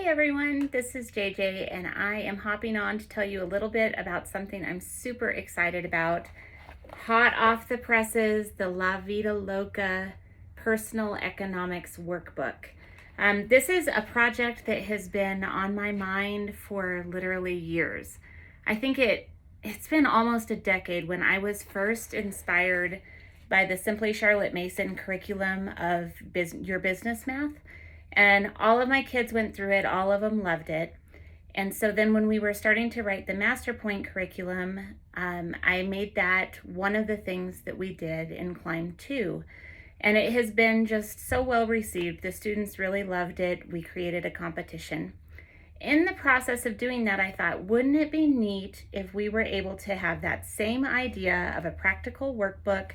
Everyone, this is JJ and I am hopping on to tell you a little bit about something I'm super excited about. Hot off the presses, the Vida Loca Personal Economics Workbook. This is a project that has been on my mind for literally years. I think it's been almost a decade when I was first inspired by the Simply Charlotte Mason curriculum of your business math. And all of my kids went through it, all of them loved it. And so then when we were starting to write the Master Point curriculum, I made that one of the things that we did in Climb 2. And it has been just so well received. The students really loved it. We created a competition. In the process of doing that, I thought, wouldn't it be neat if we were able to have that same idea of a practical workbook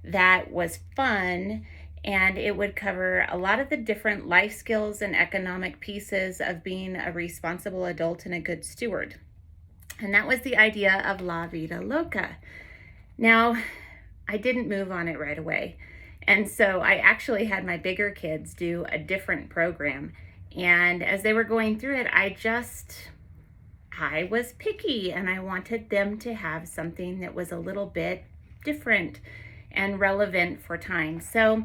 that was fun, and it would cover a lot of the different life skills and economic pieces of being a responsible adult and a good steward. And that was the idea of La Vida Loca. Now, I didn't move on it right away. And so I actually had my bigger kids do a different program. And as they were going through it, I was picky and I wanted them to have something that was a little bit different and relevant for time. So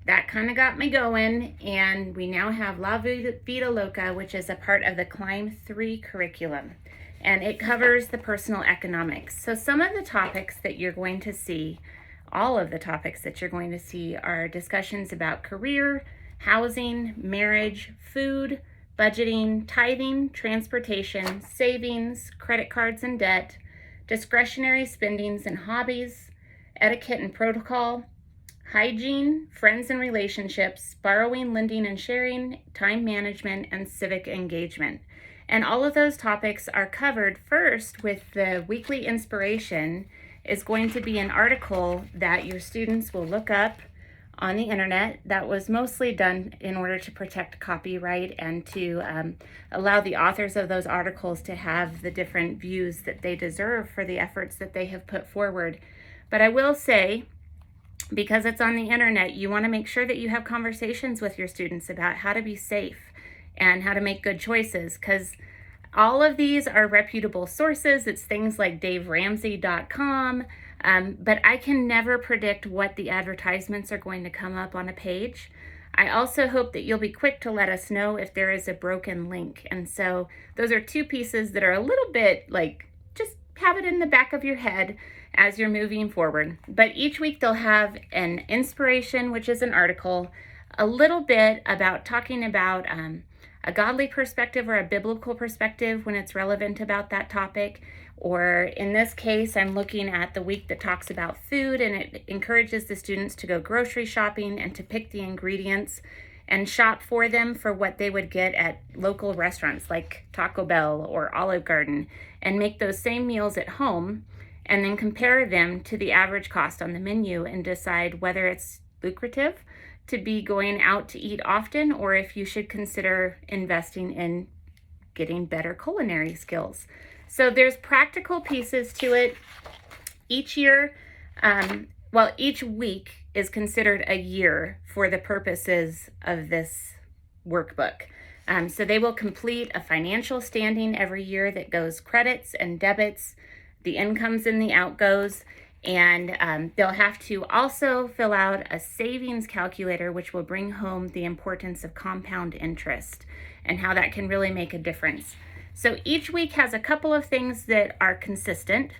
that kind of got me going, and we now have La Vida Loca, which is a part of the Climb 3 curriculum, and it covers the personal economics. So some of the topics that you're going to see, all of the topics that you're going to see, are discussions about career, housing, marriage, food, budgeting, tithing, transportation, savings, credit cards and debt, discretionary spendings and hobbies, etiquette and protocol, hygiene, friends and relationships, borrowing, lending and sharing, time management, and civic engagement. And all of those topics are covered first with the weekly inspiration is going to be an article that your students will look up on the internet that was mostly done in order to protect copyright and to allow the authors of those articles to have the different views that they deserve for the efforts that they have put forward. But I will say, because it's on the internet, you want to make sure that you have conversations with your students about how to be safe and how to make good choices, because all of these are reputable sources. It's things like DaveRamsey.com, but I can never predict what the advertisements are going to come up on a page. I also hope that you'll be quick to let us know if there is a broken link. And so those are two pieces that are a little bit like, just have it in the back of your head as you're moving forward. But each week they'll have an inspiration, which is an article, a little bit about talking about a godly perspective or a biblical perspective when it's relevant about that topic. Or in this case, I'm looking at the week that talks about food, and it encourages the students to go grocery shopping and to pick the ingredients and shop for them for what they would get at local restaurants like Taco Bell or Olive Garden, and make those same meals at home and then compare them to the average cost on the menu and decide whether it's lucrative to be going out to eat often or if you should consider investing in getting better culinary skills. So there's practical pieces to it. Each week is considered a year for the purposes of this workbook. So they will complete a financial standing every year that goes credits and debits, the incomes and the outgoes, and they'll have to also fill out a savings calculator, which will bring home the importance of compound interest and how that can really make a difference. So each week has a couple of things that are consistent,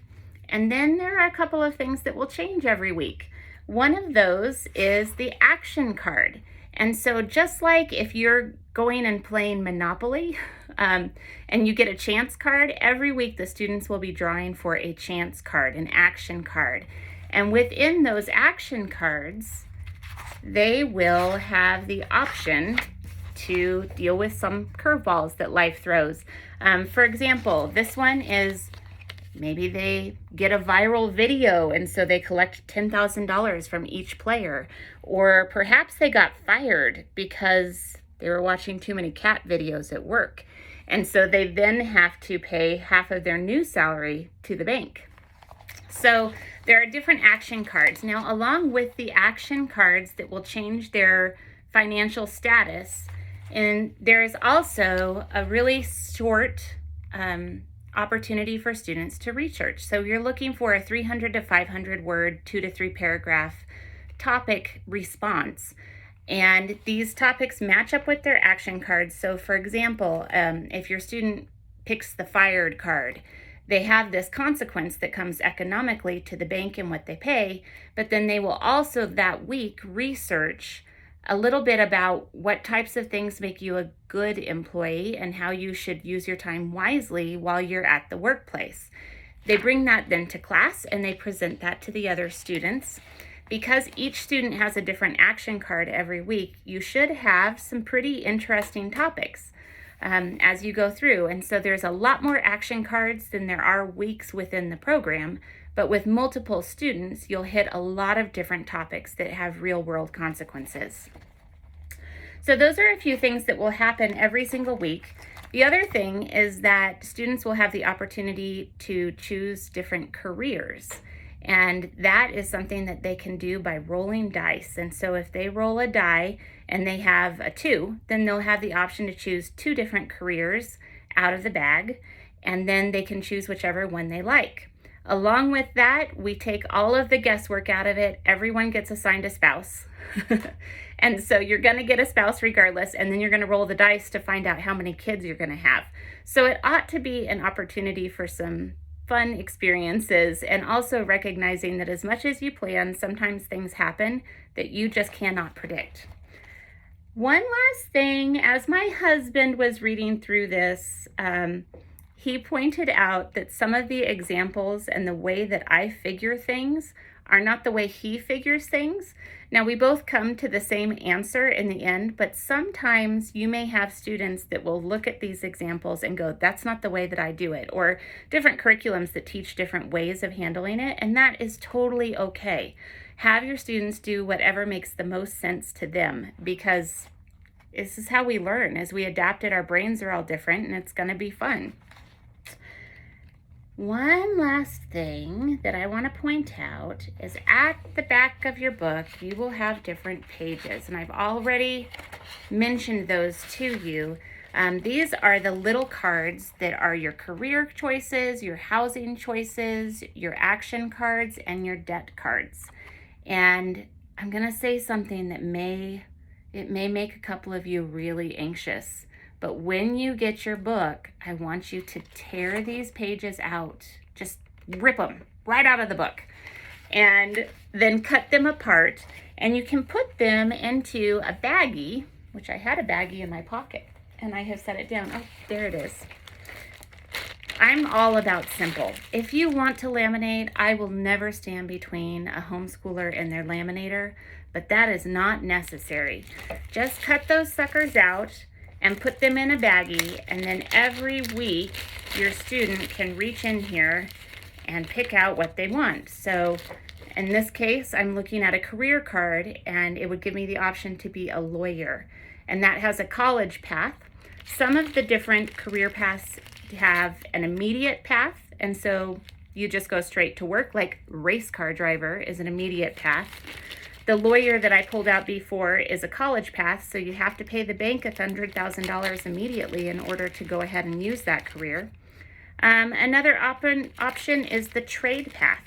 and then there are a couple of things that will change every week. One of those is the action card. And so just like if you're going and playing Monopoly and you get a chance card, every week the students will be drawing for a chance card, an action card. And within those action cards, they will have the option to deal with some curveballs that life throws. For example, this one is maybe they get a viral video and so they collect $10,000 from each player. Or perhaps they got fired because they were watching too many cat videos at work. And so they then have to pay half of their new salary to the bank. So there are different action cards. Now, along with the action cards that will change their financial status, And there is also a really short opportunity for students to research. So you're looking for a 300 to 500 word, 2 to 3 paragraph topic response. And these topics match up with their action cards. So for example, if your student picks the fired card, they have this consequence that comes economically to the bank and what they pay, but then they will also that week research a little bit about what types of things make you a good employee and how you should use your time wisely while you're at the workplace. They bring that then to class and they present that to the other students. Because each student has a different action card every week, you should have some pretty interesting topics as you go through. And so there's a lot more action cards than there are weeks within the program, but with multiple students, you'll hit a lot of different topics that have real world consequences. So those are a few things that will happen every single week. The other thing is that students will have the opportunity to choose different careers. And that is something that they can do by rolling dice. And so if they roll a die and they have a 2, then they'll have the option to choose 2 different careers out of the bag. And then they can choose whichever one they like. Along with that, we take all of the guesswork out of it. Everyone gets assigned a spouse. And so you're going to get a spouse regardless, and then you're going to roll the dice to find out how many kids you're going to have. So it ought to be an opportunity for some fun experiences, and also recognizing that as much as you plan, sometimes things happen that you just cannot predict. One last thing, as my husband was reading through this, he pointed out that some of the examples and the way that I figure things are not the way he figures things. Now, we both come to the same answer in the end, but sometimes you may have students that will look at these examples and go, that's not the way that I do it, or different curriculums that teach different ways of handling it, and that is totally okay. Have your students do whatever makes the most sense to them, because this is how we learn. As we adapt it, our brains are all different, and it's going to be fun. One last thing that I want to point out is at the back of your book, you will have different pages, and I've already mentioned those to you. These are the little cards that are your career choices, your housing choices, your action cards, and your debt cards. And I'm going to say something that may make a couple of you really anxious. But when you get your book, I want you to tear these pages out. Just rip them right out of the book. And then cut them apart. And you can put them into a baggie, which I had a baggie in my pocket. And I have set it down. Oh, there it is. I'm all about simple. If you want to laminate, I will never stand between a homeschooler and their laminator. But that is not necessary. Just cut those suckers out and put them in a baggie, and then every week your student can reach in here and pick out what they want. So in this case, I'm looking at a career card, and it would give me the option to be a lawyer, and that has a college path. Some of the different career paths have an immediate path, and so you just go straight to work, like race car driver is an immediate path. The lawyer that I pulled out before is a college path, so you have to pay the bank $100,000 immediately in order to go ahead and use that career. Another option is the trade path.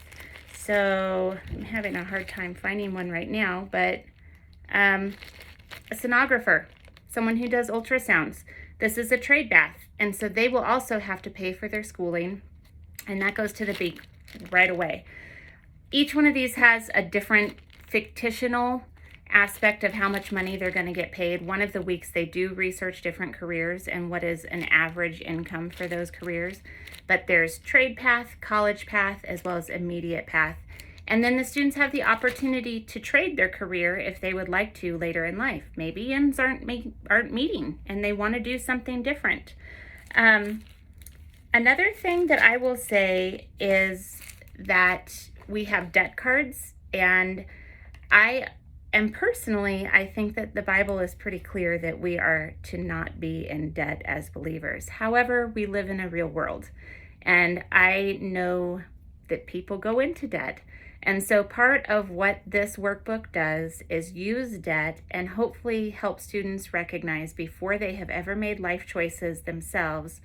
So I'm having a hard time finding one right now, but a sonographer, someone who does ultrasounds. This is a trade path, and so they will also have to pay for their schooling, and that goes to the bank right away. Each one of these has a different fictional aspect of how much money they're going to get paid. One of the weeks they do research different careers and what is an average income for those careers. But there's trade path, college path, as well as immediate path. And then the students have the opportunity to trade their career if they would like to later in life. Maybe ends aren't meeting and they want to do something different. Another thing that I will say is that we have debt cards, and I think that the Bible is pretty clear that we are to not be in debt as believers. However, we live in a real world, and I know that people go into debt. And so part of what this workbook does is use debt and hopefully help students recognize before they have ever made life choices themselves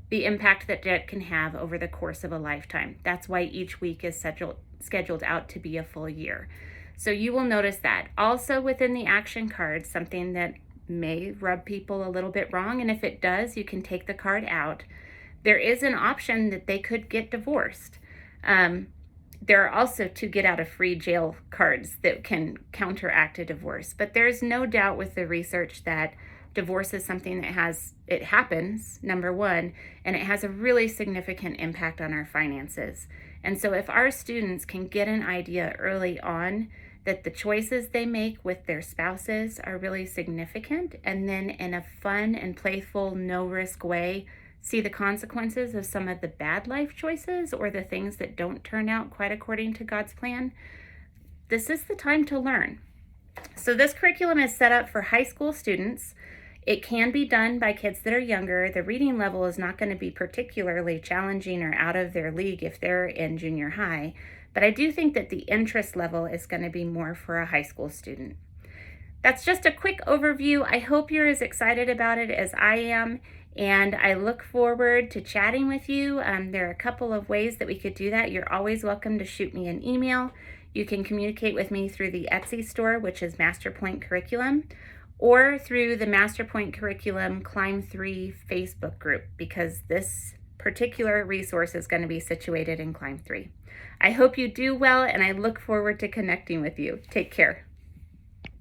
the impact that debt can have over the course of a lifetime. That's why each week is scheduled out to be a full year. So you will notice that. Also within the action card, something that may rub people a little bit wrong, and if it does, you can take the card out. There is an option that they could get divorced. There are also to get out of free jail cards that can counteract a divorce. But there's no doubt with the research that divorce is something that it happens, number one, and it has a really significant impact on our finances. And so if our students can get an idea early on that the choices they make with their spouses are really significant, and then in a fun and playful, no-risk way, see the consequences of some of the bad life choices or the things that don't turn out quite according to God's plan, this is the time to learn. So this curriculum is set up for high school students. It can be done by kids that are younger. The reading level is not going to be particularly challenging or out of their league if they're in junior high, but I do think that the interest level is going to be more for a high school student. That's just a quick overview. I hope you're as excited about it as I am, and I look forward to chatting with you. There are a couple of ways that we could do that. You're always welcome to shoot me an email. You can communicate with me through the Etsy store, which is Masterpoint Curriculum, or through the Masterpoint Curriculum Climb 3 Facebook group, because this particular resource is going to be situated in Climb 3. I hope you do well, and I look forward to connecting with you. Take care.